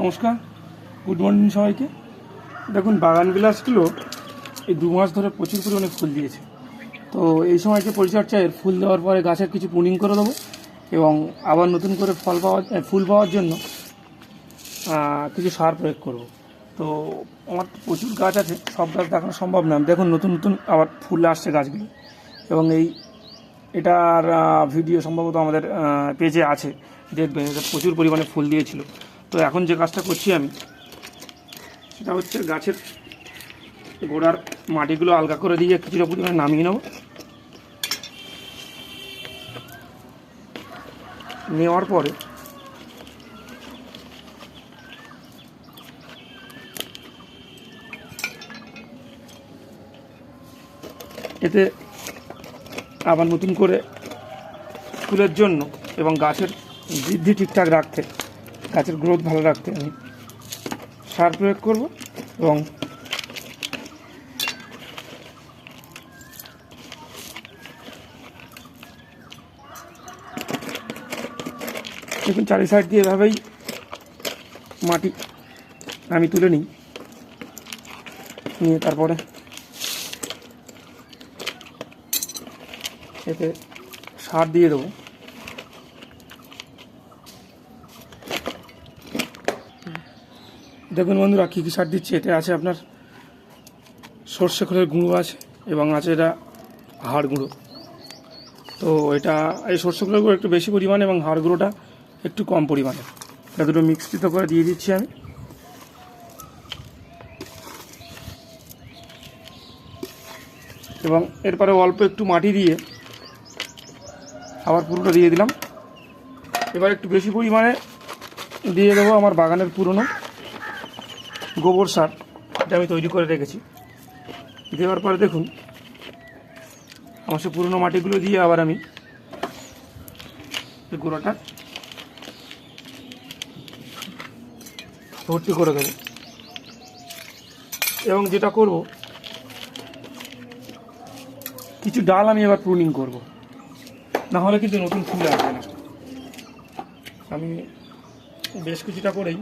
নমস্কার, good morning সবাইকে। দেখুন, বাগান বিলাসগুলো এই 2 মাস ধরে প্রচুর পরিমাণে ফুল দিয়েছে। তো এই সময়কে পরিচর্যায় ফুল দেওয়ার পরে গাছের কিছু প্রুনিং করে দেবো এবং আবার নতুন করে ফুল পাওয়ার জন্য কিছু সার প্রয়োগ করব। তো আমার প্রচুর গাছ আছে, সব গাছ দেখানো সম্ভব না। দেখুন, নতুন নতুন আবার ফুল আসছে গাছগুলো এবং এটার ভিডিও সম্ভবত আমাদের পেজে আছে, দেখবেন। এটা প্রচুর পরিমাণে ফুল দিয়েছিল। তো এখন যে কাজটা করছি আমি, সেটা হচ্ছে গাছের গোড়ার মাটিগুলো আলগা করে দিয়ে কিছুটা পরিমাণে নামিয়ে নেব। নেওয়ার পরে এতে আবার নতুন করে ফুলের জন্য এবং গাছের বৃদ্ধি ঠিকঠাক রাখতে, গাছের গ্রোথ ভালো রাখতে আমি সার প্রয়োগ করব। এবং দেখুন, চারি সাইড দিয়ে এভাবেই মাটি আমি তুলে নিই, নিয়ে তারপরে এতে সার দিয়ে দেবো। দেখুন বন্ধুরা, কী কী সার দিচ্ছি। এতে আছে আপনার সর্ষে খোলের গুঁড়ো আছে এবং আছে এটা হাড় গুঁড়ো। তো এই সর্ষে খোলের গুঁড়ো একটু বেশি পরিমাণে এবং হাড় গুঁড়োটা একটু কম পরিমাণে। এটা দুটো মিশ্রিত করে দিয়ে দিচ্ছি আমি। এবং এরপরে অল্প একটু মাটি দিয়ে আবার পুরোটা দিয়ে দিলাম। এবার একটু বেশি পরিমাণে দিয়ে দেবো আমার বাগানের পুরনো গোবর সার, এটা আমি তৈরি করে রেখেছি। দেওয়ার পরে দেখুন, আমার সে পুরনো মাটিগুলো দিয়ে আবার আমি গোড়াটা ভর্তি করে দেবো। এবং যেটা করব, কিছু ডাল আমি এবার প্রুনিং করব, না হলে কিন্তু নতুন ফুল আসবে না। আমি বেশ কিছুটা করেই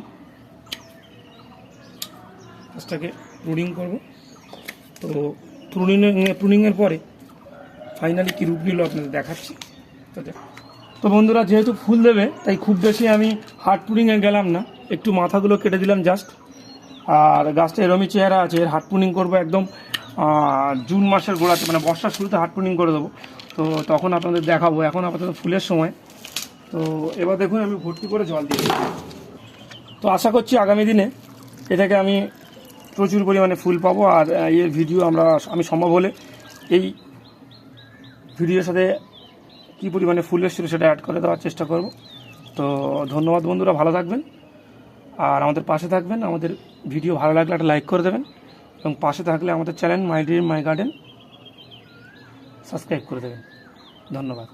গাছটাকে প্রুনিং করব। তো প্রুনিংয়ের পরে ফাইনালি কী রূপ নিল আপনাদের দেখাচ্ছি। তো বন্ধুরা, যেহেতু ফুল দেবে তাই খুব বেশি আমি হার্ড প্রুনিংয়ে গেলাম না, একটু মাথাগুলো কেটে দিলাম জাস্ট। আর গাছটা এরমই চেহারা আছে, এর হার্ড প্রুনিং করবো একদম জুন মাসের গোড়াতে, মানে বর্ষার শুরুতে হার্ড প্রুনিং করে দেবো। তো তখন আপনাদের দেখাবো। এখন আপাতত ফুলের সময়। তো এবার দেখুন, আমি ভর্তি করে জল দিয়ে দিই। তো আশা করছি আগামী দিনে এটাকে আমি প্রচুর পরিমাণে ফুল পাবো। আর এর ভিডিও আমি সম্ভব হলে এই ভিডিওর সাথে কী পরিমাণে ফুল এসেছিল সেটা অ্যাড করে দেওয়ার চেষ্টা করব। তো ধন্যবাদ বন্ধুরা, ভালো থাকবেন আর আমাদের পাশে থাকবেন। আমাদের ভিডিও ভালো লাগলে একটা লাইক করে দেবেন এবং পাশে থাকলে আমাদের channel my dream my garden subscribe করে দেবেন। ধন্যবাদ।